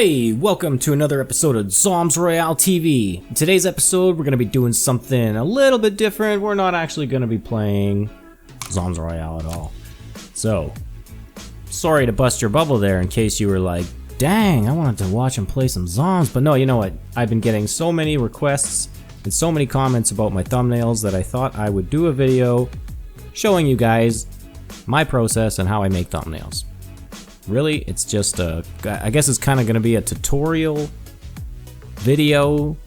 Hey, welcome to another episode of ZombsRoyale TV. In today's episode, we're going to be doing something a little bit different. We're not actually going to be playing ZombsRoyale at all. So, sorry to bust your bubble there in case you were like, dang, I wanted to watch him play some Zombs. But no, you know what? I've been getting so many requests and so many comments about my thumbnails that I thought I would do a video showing you guys my process and how I make thumbnails. Really, it's just I guess it's kind of going to be a tutorial video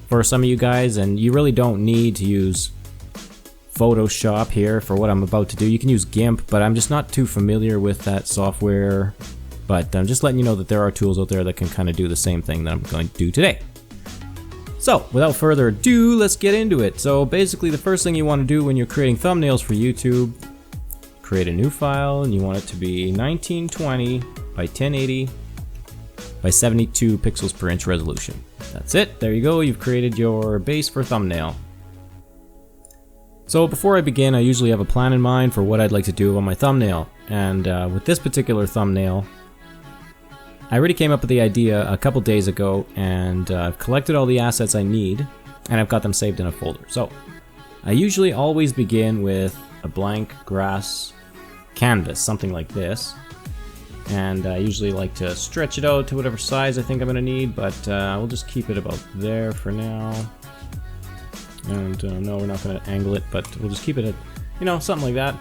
for some of you guys, and you really don't need to use Photoshop here for what I'm about to do. You can use GIMP, but I'm just not too familiar with that software. But I'm just letting you know that there are tools out there that can kind of do the same thing that I'm going to do today. So, without further ado, let's get into it. So basically, the first thing you want to do when you're creating thumbnails for YouTube, create a new file, and you want it to be 1920 by 1080 by 72 pixels per inch resolution. That's it. There you go. You've created your base for thumbnail. So before I begin, I usually have a plan in mind for what I'd like to do on my thumbnail. And with this particular thumbnail, I already came up with the idea a couple days ago, and I've collected all the assets I need, and I've got them saved in a folder. So I usually always begin with a blank grass canvas, something like this, and I usually like to stretch it out to whatever size I think I'm going to need, but we'll just keep it about there for now. And no, we're not going to angle it, but we'll just keep it at, you know, something like that.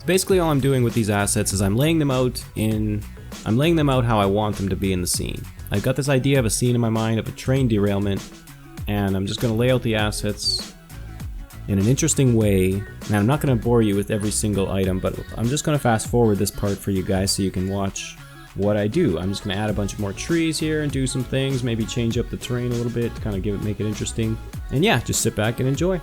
Basically, all I'm doing with these assets is I'm laying them out how I want them to be in the scene. I've got this idea of a scene in my mind of a train derailment, and I'm just going to lay out the assets in an interesting way. And I'm not going to bore you with every single item, but I'm just going to fast forward this part for you guys so you can watch what I do. I'm just going to add a bunch of more trees here and do some things, maybe change up the terrain a little bit, kind of make it interesting. And yeah, just sit back and enjoy.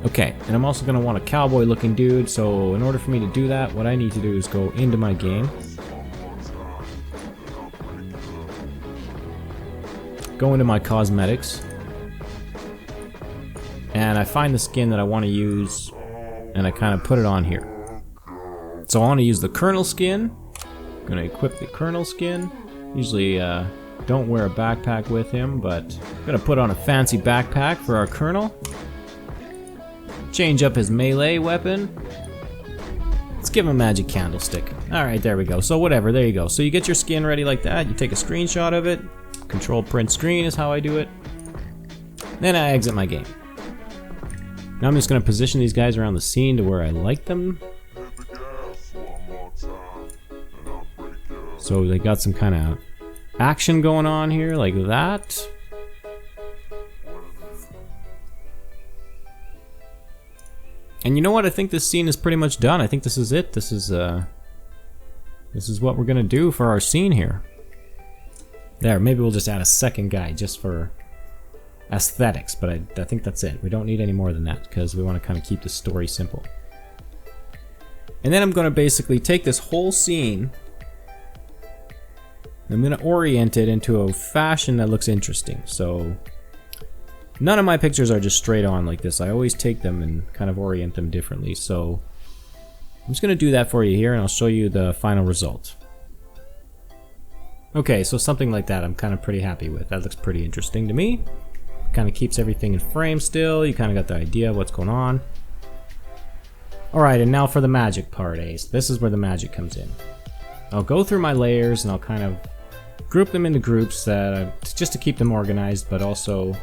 Okay, and I'm also going to want a cowboy looking dude, so in order for me to do that, what I need to do is go into my game, go into my cosmetics, and I find the skin that I want to use, and I kind of put it on here. So I want to use the Colonel skin. I'm gonna equip the Colonel skin. Usually don't wear a backpack with him, but I'm gonna put on a fancy backpack for our Colonel. Change up his melee weapon. Let's give him a magic candlestick. Alright, there we go. So whatever, there you go. So you get your skin ready like that, you take a screenshot of it. Control print screen is how I do it. Then I exit my game. Now I'm just gonna position these guys around the scene to where I like them. So they got some kind of action going on here, like that. And you know what? I think this scene is pretty much done. I think this is it. This is what we're gonna do for our scene here. There, maybe we'll just add a second guy just for aesthetics, but I think that's it. We don't need any more than that because we want to kind of keep the story simple. And then I'm gonna basically take this whole scene. I'm going to orient it into a fashion that looks interesting. So none of my pictures are just straight on like this. I always take them and kind of orient them differently. So I'm just going to do that for you here, and I'll show you the final result. Okay, so something like that I'm kind of pretty happy with. That looks pretty interesting to me. Kind of keeps everything in frame still. You kind of got the idea of what's going on. Alright, and now for the magic part, Ace. This is where the magic comes in. I'll go through my layers and I'll kind of group them into groups that just to keep them organized, but also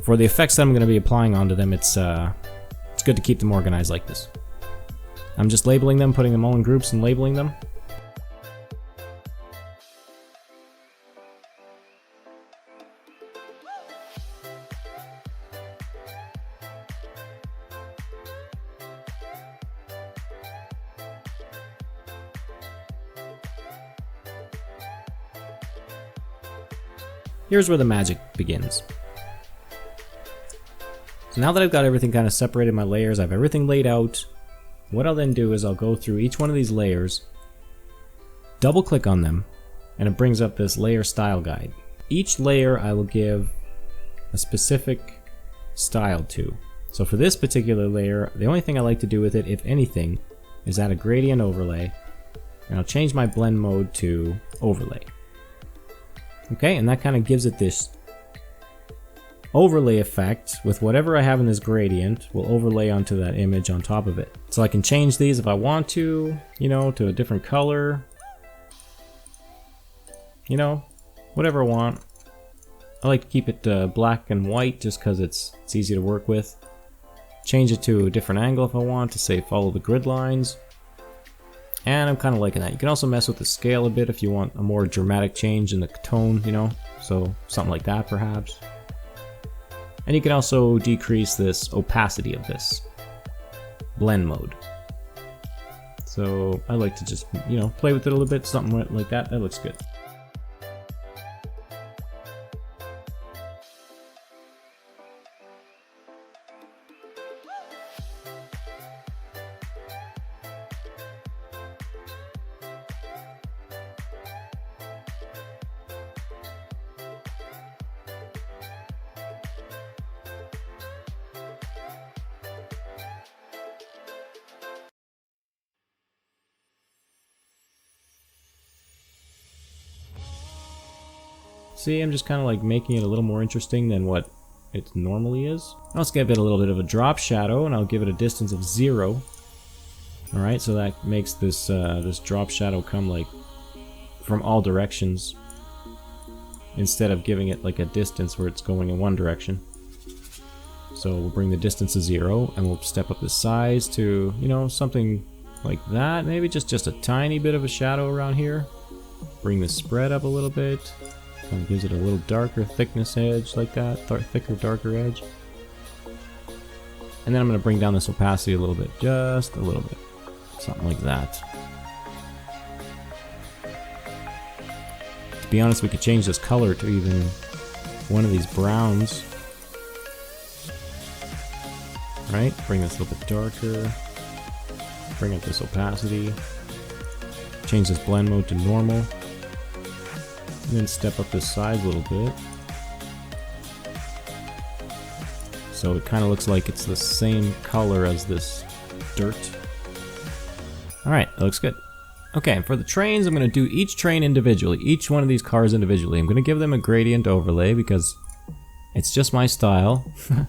for the effects that I'm going to be applying onto them, it's good to keep them organized like this. I'm just labeling them, putting them all in groups and labeling them. Here's where the magic begins. So now that I've got everything kind of separated in my layers, I have everything laid out. What I'll then do is I'll go through each one of these layers, double click on them, and it brings up this layer style guide. Each layer I will give a specific style to. So for this particular layer, the only thing I like to do with it, if anything, is add a gradient overlay, and I'll change my blend mode to overlay. Okay, and that kind of gives it this overlay effect with whatever I have in this gradient will overlay onto that image on top of it. So I can change these if I want to, you know, to a different color. You know, whatever I want. I like to keep it black and white just because it's easy to work with. Change it to a different angle if I want to, say, follow the grid lines. And I'm kind of liking that. You can also mess with the scale a bit if you want a more dramatic change in the tone, you know, so something like that perhaps. And you can also decrease this opacity of this blend mode. So I like to just, you know, play with it a little bit, something like that. That looks good. See, I'm just kind of like making it a little more interesting than what it normally is. I'll just give it a little bit of a drop shadow, and I'll give it a distance of 0. Alright, so that makes this this drop shadow come like from all directions, instead of giving it like a distance where it's going in one direction. So we'll bring the distance to 0, and we'll step up the size to, you know, something like that. Maybe just a tiny bit of a shadow around here. Bring the spread up a little bit. Kind of gives it a little darker thickness edge like that, thicker, darker edge. And then I'm going to bring down this opacity a little bit, just a little bit. Something like that. To be honest, we could change this color to even one of these browns. Right? Bring this a little bit darker. Bring up this opacity. Change this blend mode to normal. And then step up this size a little bit. So it kind of looks like it's the same color as this dirt. Alright, that looks good. Okay, and for the trains, I'm going to do each train individually, each one of these cars individually. I'm going to give them a gradient overlay because it's just my style. I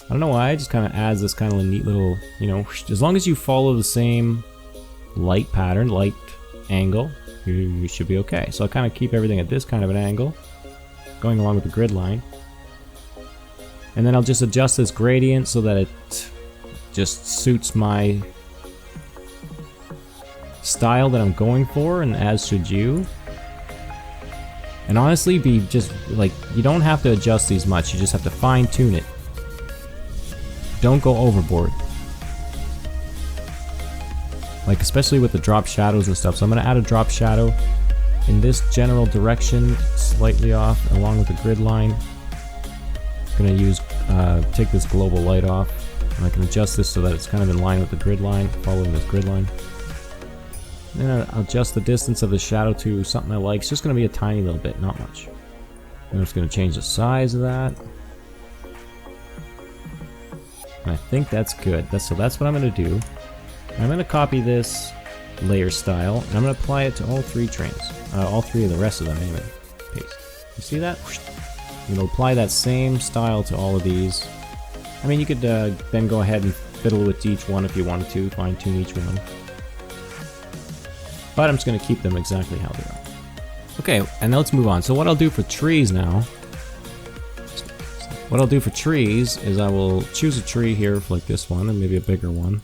don't know why, it just kind of adds this kind of neat little, you know, as long as you follow the same light pattern, light angle, you should be okay. So I'll kind of keep everything at this kind of an angle, going along with the grid line. And then I'll just adjust this gradient so that it just suits my style that I'm going for, and as should you. And honestly, be just like, you don't have to adjust these much, you just have to fine tune it. Don't go overboard. Like, especially with the drop shadows and stuff. So I'm going to add a drop shadow in this general direction, slightly off, along with the grid line. I'm going to use, take this global light off, and I can adjust this so that it's kind of in line with the grid line, following this grid line. Then I'll adjust the distance of the shadow to something I like. It's just going to be a tiny little bit, not much. I'm just going to change the size of that. And I think that's good. So that's what I'm going to do. I'm going to copy this layer style, and I'm going to apply it to all three trains. All three of the rest of them, anyway. Paste. You see that? I'm going to apply that same style to all of these. I mean, you could then go ahead and fiddle with each one if you wanted to, fine tune each one. But I'm just going to keep them exactly how they are. Okay, and now let's move on. So what I'll do for trees now, what I'll do for trees is I will choose a tree here for like this one, and maybe a bigger one.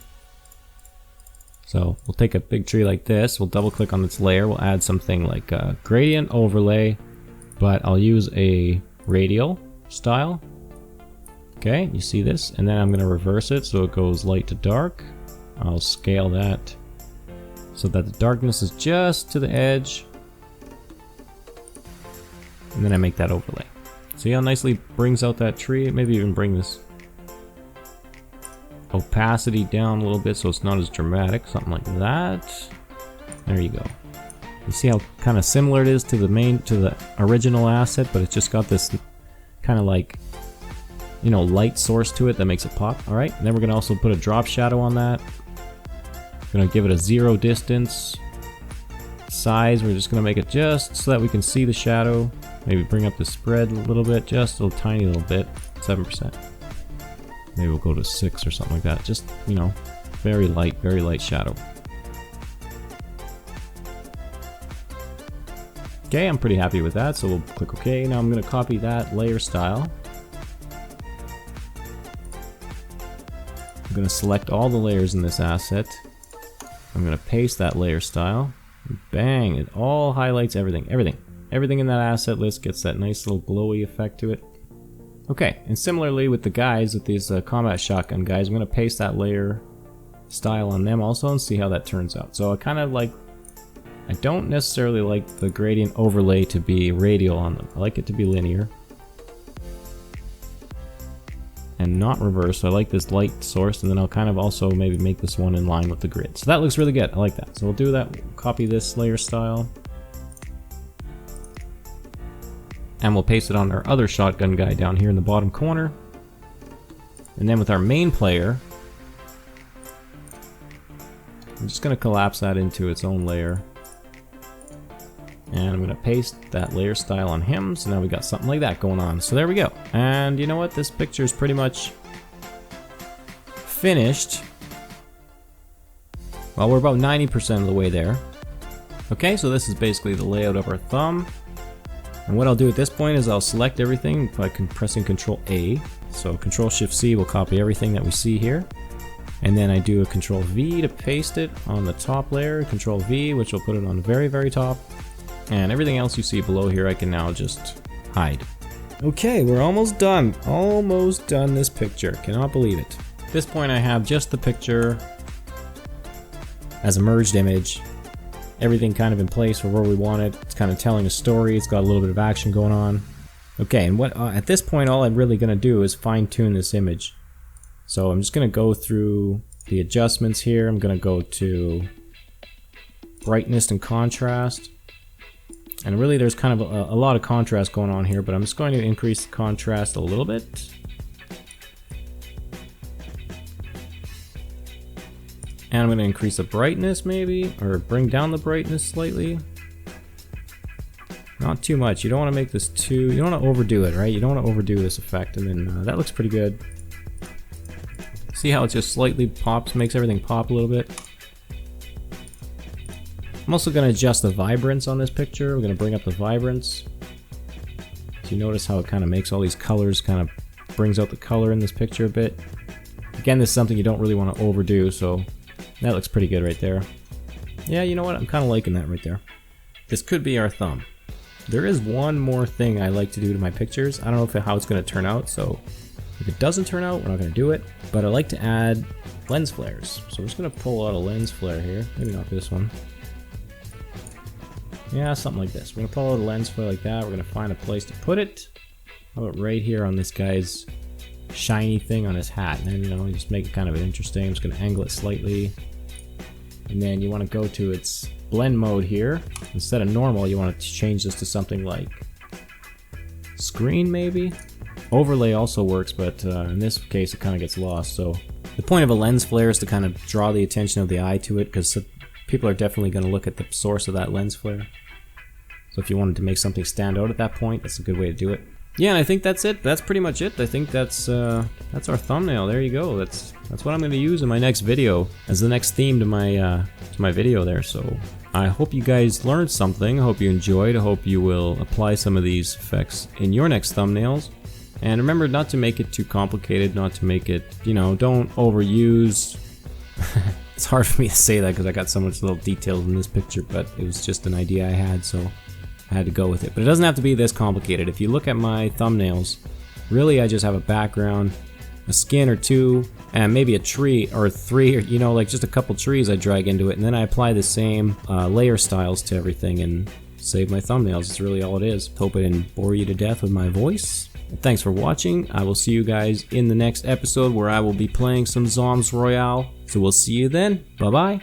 So we'll take a big tree like this, we'll double click on its layer, we'll add something like a gradient overlay, but I'll use a radial style. Okay, you see this? And then I'm going to reverse it so it goes light to dark. I'll scale that so that the darkness is just to the edge. And then I make that overlay. See how nicely brings out that tree? Maybe even bring this opacity down a little bit so it's not as dramatic, something like that. There you go. You see how kind of similar it is to the original asset, but it's just got this kind of like, you know, light source to it that makes it pop. All right, and then we're gonna also put a drop shadow on that. Gonna give it a 0 distance. Size, we're just gonna make it just so that we can see the shadow. Maybe bring up the spread a little bit, just a tiny little bit, 7%. Maybe we'll go to 6 or something like that. Just, you know, very light shadow. Okay, I'm pretty happy with that, so we'll click OK. Now I'm gonna copy that layer style. I'm gonna select all the layers in this asset. I'm gonna paste that layer style. Bang, it all highlights everything. Everything in that asset list gets that nice little glowy effect to it. Okay, and similarly with the guys, with these combat shotgun guys, I'm gonna paste that layer style on them also and see how that turns out. So I kind of like, I don't necessarily like the gradient overlay to be radial on them. I like it to be linear and not reversed. So I like this light source, and then I'll kind of also maybe make this one in line with the grid. So that looks really good. I like that. So we'll do that. We'll copy this layer style, and we'll paste it on our other shotgun guy down here in the bottom corner. And then with our main player, I'm just going to collapse that into its own layer. And I'm going to paste that layer style on him, so now we got something like that going on. So there we go. And you know what? This picture is pretty much finished. Well, we're about 90% of the way there. Okay, so this is basically the layout of our thumb. And what I'll do at this point is I'll select everything by pressing Control A. So Control Shift C will copy everything that we see here. And then I do a Control V to paste it on the top layer, Control V, which will put it on the very, very top. And everything else you see below here I can now just hide. Okay, we're almost done. Almost done this picture. Cannot believe it. At this point I have just the picture as a merged image. Everything kind of in place for where we want it. It's kind of telling a story. It's got a little bit of action going on. Okay, and what at this point all I'm really going to do is fine tune this image. So I'm just going to go through the adjustments here. I'm going to go to brightness and contrast. And really there's kind of a lot of contrast going on here, but I'm just going to increase the contrast a little bit. And I'm going to increase the brightness maybe, or bring down the brightness slightly. Not too much. You don't want to make this too, you don't want to overdo it, right? You don't want to overdo this effect, and then that looks pretty good. See how it just slightly pops, makes everything pop a little bit. I'm also going to adjust the vibrance on this picture. We're going to bring up the vibrance. So you notice how it kind of makes all these colors, kind of brings out the color in this picture a bit. Again, this is something you don't really want to overdo, so that looks pretty good right there. Yeah, you know what? I'm kind of liking that right there. This could be our thumb. There is one more thing I like to do to my pictures. I don't know how it's going to turn out, so if it doesn't turn out, we're not going to do it. But I like to add lens flares. So we're just going to pull out a lens flare here. Maybe not this one. Yeah, something like this. We're going to pull out a lens flare like that. We're going to find a place to put it. How about right here on this guy's shiny thing on his hat? And then, you know, just make it kind of interesting. I'm just going to angle it slightly. And then you want to go to its blend mode here. Instead of normal, you want to change this to something like screen maybe. Overlay also works, but in this case it kind of gets lost. So the point of a lens flare is to kind of draw the attention of the eye to it, because people are definitely going to look at the source of that lens flare. So if you wanted to make something stand out at that point, that's a good way to do it. Yeah, and I think that's it. That's pretty much it. I think that's our thumbnail. There you go. That's what I'm going to use in my next video as the next theme to my video there. So I hope you guys learned something. I hope you enjoyed. I hope you will apply some of these effects in your next thumbnails. And remember not to make it too complicated, not to make it, you know, don't overuse. It's hard for me to say that because I got so much little details in this picture, but it was just an idea I had, so I had to go with it. But it doesn't have to be this complicated. If you look at my thumbnails, really I just have a background, a skin or two, and maybe a tree or three, or, you know, like just a couple trees I drag into it, and then I apply the same layer styles to everything and save my thumbnails. It's really all it is. Hope I didn't bore you to death with my voice. Thanks for watching. I will see you guys in the next episode where I will be playing some ZombsRoyale. So we'll see you then. Bye-bye.